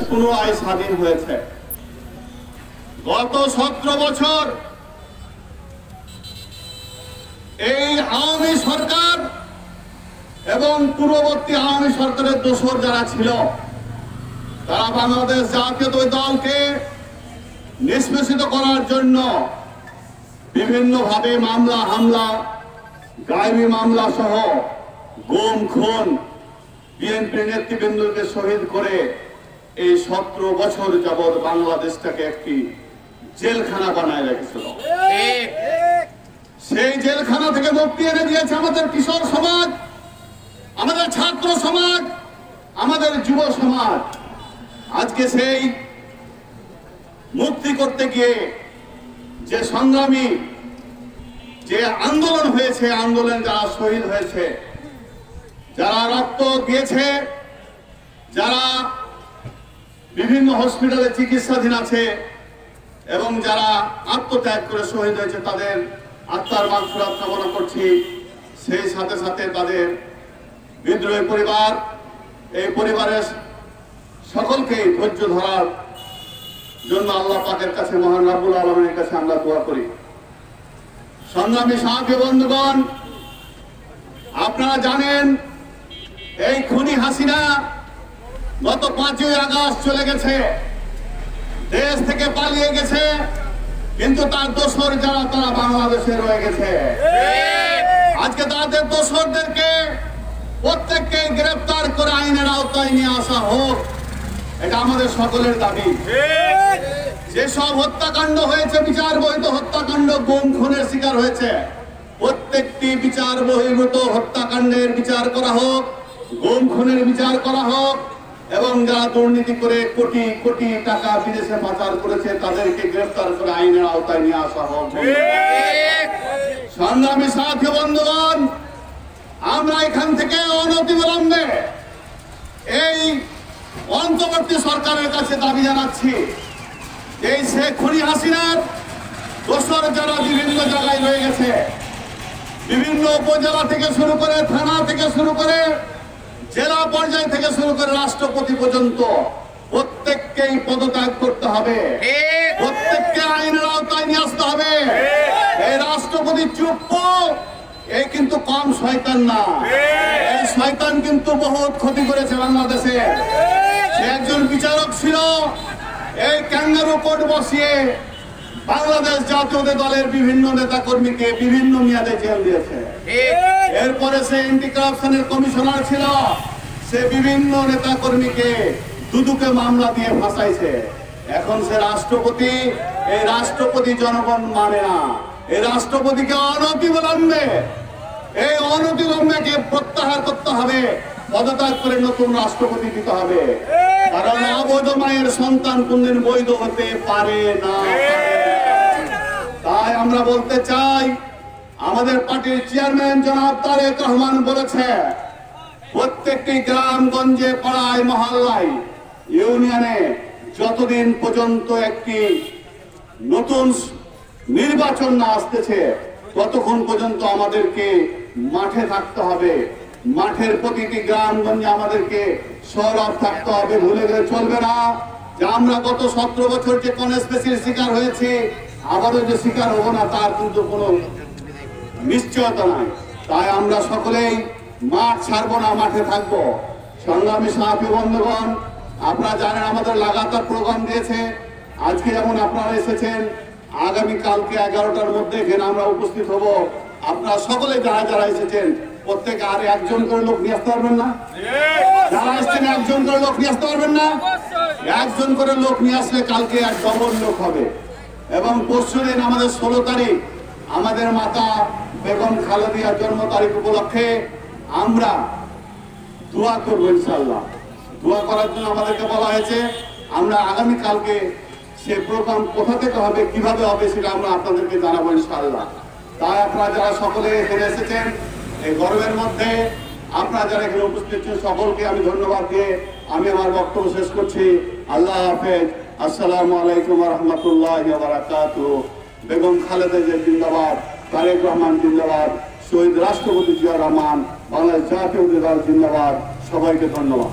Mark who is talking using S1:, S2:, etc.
S1: পুনরায় স্বাধীন হয়েছে। গত 17 বছর এই আওয়ামী সরকার এবং পূর্ববর্তী আওয়ামী সরকারের দোসর যারা ছিল, তারা বাংলাদেশ জাতীয়তাবাদী দলকে নিষ্পেষিত করার জন্য বিভিন্নভাবে মামলা হামলা, গায়েবী মামলা সহ গুম খুন, বিএনপি নেতৃবৃন্দকে শহীদ করে এই 17 বছর যাবৎ বাংলাদেশটাকে একটি জেলখানা বানায় রেখেছিল। সেই জেলখানা থেকে মুক্তি এনে দিয়েছে আমাদের কিশোর সমাজ, আমাদের ছাত্র সমাজ, আমাদের যুব সমাজ। আজকে সেই মুক্তি করতে গিয়ে যে সংগ্রামী, যে আন্দোলন হয়েছে, আন্দোলনে যারা শহীদ হয়েছে, যারা রক্ত দিয়েছে, যারা বিভিন্ন হসপিটালে চিকিৎসাধীন আছে এবং যারা আত্মত্যাগ করে শহীদ হয়েছে, তাদের আত্মার মাগফিরাত কামনা করছি। সেই সাথে সাথে তাদের বিদ্রোহী পরিবার, এই পরিবারের সকলকে ধৈর্য ধরার জন্য আল্লাহ পাকের কাছে, মহান রব্বুল আলামিনের কাছে আমরা দোয়া করি। সংগ্রামী সাথী বন্ধুগণ, আপনারা জানেন এই খুনি হাসিনা গত 5ই আগস্ট চলে গেছে, দেশ থেকে পালিয়ে গেছে, কিন্তু তার দোসর যারা, তারা বাংলাদেশে রয়ে গেছে। আজকে তাদের দোসরদেরকে প্রত্যেককে গ্রেফতার করে আইনের আওতায় নিয়ে আসা হোক, এটা আমাদের সকলের দাবি। যেসব হত্যাকাণ্ড হয়েছে, বিচার বহির্ভূত হত্যাকাণ্ড, গুম খুনের শিকার হয়েছে, প্রত্যেকটি বিচার বহির্ভূত হত্যাকাণ্ডের বিচার করা হোক, গুম খুনের বিচার করা হোক, এবং যারা দুর্নীতি করে কোটি কোটি টাকা বিদেশে পাচার করেছে, তাদেরকে গ্রেফতার করে আইনের আওতায় নিয়ে আসা হোক। সংগ্রামী সাথী বন্ধুগণ, আমরা এখান থেকে অনতিবিলম্বে এই অন্তর্বর্তী সরকারের কাছে দাবি জানাচ্ছি, এই শেখ খুনি হাসিনার দোসর যারা বিভিন্ন জায়গায় রয়ে গেছে, বিভিন্ন উপজেলা থেকে শুরু করে, থানা থেকে শুরু করে, জেলা পর্যায় থেকে শুরু করে রাষ্ট্রপতি পর্যন্ত প্রত্যেককেই পদত্যাগ করতে হবে, প্রত্যেককে আইনের আওতায় নিয়ে আসতে হবে। এই রাষ্ট্রপতি চুপ, এই কিন্তু কম শয়তান না, এই শয়তান কিন্তু বহুত ক্ষতি করেছে বাংলাদেশে। সে একজন বিচারক ছিল, এই ক্যাঙ্গারু কোর্ট বসিয়ে বাংলাদেশ জাতীয়তাবাদী দলের বিভিন্ন নেতা কর্মীকে বিভিন্ন মেয়াদে জেল দিয়েছে। এরপরে সে এন্টি কারাপশনের কমিশনার ছিল, সে বিভিন্ন নেতা কর্মীকে দুদুকে মামলা দিয়ে ফাঁসাইছে। এখন সে রাষ্ট্রপতি, এই রাষ্ট্রপতি জনগণ মানে না। এই রাষ্ট্রপতিকে অনতিবিলম্বে প্রত্যাহার করতে হবে, পদত্যাগ করে নতুন রাষ্ট্রপতি দিতে হবে। কারণ অবৈধ মায়ের সন্তান কোনদিন বৈধ হতে পারে না। তাই আমরা বলতে চাই, আমাদের পার্টির চেয়ারম্যান জনাব তারেক রহমান বলেছে, প্রত্যেকটি গ্রামগঞ্জে, পাড়ায়, মহল্লায়, ইউনিয়নে যতদিন পর্যন্ত একটি নতুন নির্বাচন না আসতেছে, ততক্ষণ পর্যন্ত আমাদেরকে মাঠে থাকতে হবে। মাঠের প্রতিটি গ্রামগঞ্জে আমাদেরকে সরব থাকতে হবে। ভুলে গেলে চলবে না যে আমরা গত 17 বছর যে কনস্পিরেসির শিকার হয়েছি, আবারও যে শিকার হবো না তার কিন্তু কোনো নিশ্চয়তা নাই। তাই আমরা সকলেই মাঠ ছাড়বো না, মাঠে থাকবো। সংগ্রামী সাথী বন্ধুগণ, আপনারা জানেন আমাদের লাগাতার প্রোগ্রাম দিয়েছে। আজকে যেমন আপনারা এসেছেন, আগামী কালকে 11টার মধ্যে এখানে আমরা উপস্থিত হব। আপনারা সকলে যারা যারা এসেছেন, প্রত্যেকে আর একজন করে লোক নিয়ে আসতে পারবেন না? যারা এসেছেন একজন করে লোক নিয়ে আসতে পারবেন না? একজন করে লোক নিয়ে আসলে কালকে আর ডবল লোক হবে। এবং পরশুদিন আমাদের 16 তারিখ আমাদের মাতা বেগম খালেদার জন্ম তারিখ উপলক্ষে আমরা দোয়া করবো ইনশাআল্লাহ। দোয়া করার জন্য আমাদেরকে বলা হয়েছে। আমরা আগামী কালকে সে প্রোগ্রাম কোথা থেকে হবে, কিভাবে হবে, সেটা আমরা আপনাদেরকে জানাবো ইনশাআল্লাহ। তাই আপনারা যারা সকলে এখানে এসেছেন এই গরমের মধ্যে, আপনারা যারা এখানে উপস্থিত ছিলেন, সকলকে আমি ধন্যবাদ দিয়ে আমি আমার বক্তব্য শেষ করছি। আল্লাহ হাফেজ। আসসালামু আলাইকুম ওয়া রাহমাতুল্লাহি ওয়া বারাকাতুহু। বেগম খালেদা জিয়া জিন্দাবাদ, তারেক রহমান জিন্দাবাদ, শহীদ রাষ্ট্রপতি জিয়া রহমান, বাংলাদেশ জাতীয়তাবাদী দল জিন্দাবাদ। সবাইকে ধন্যবাদ।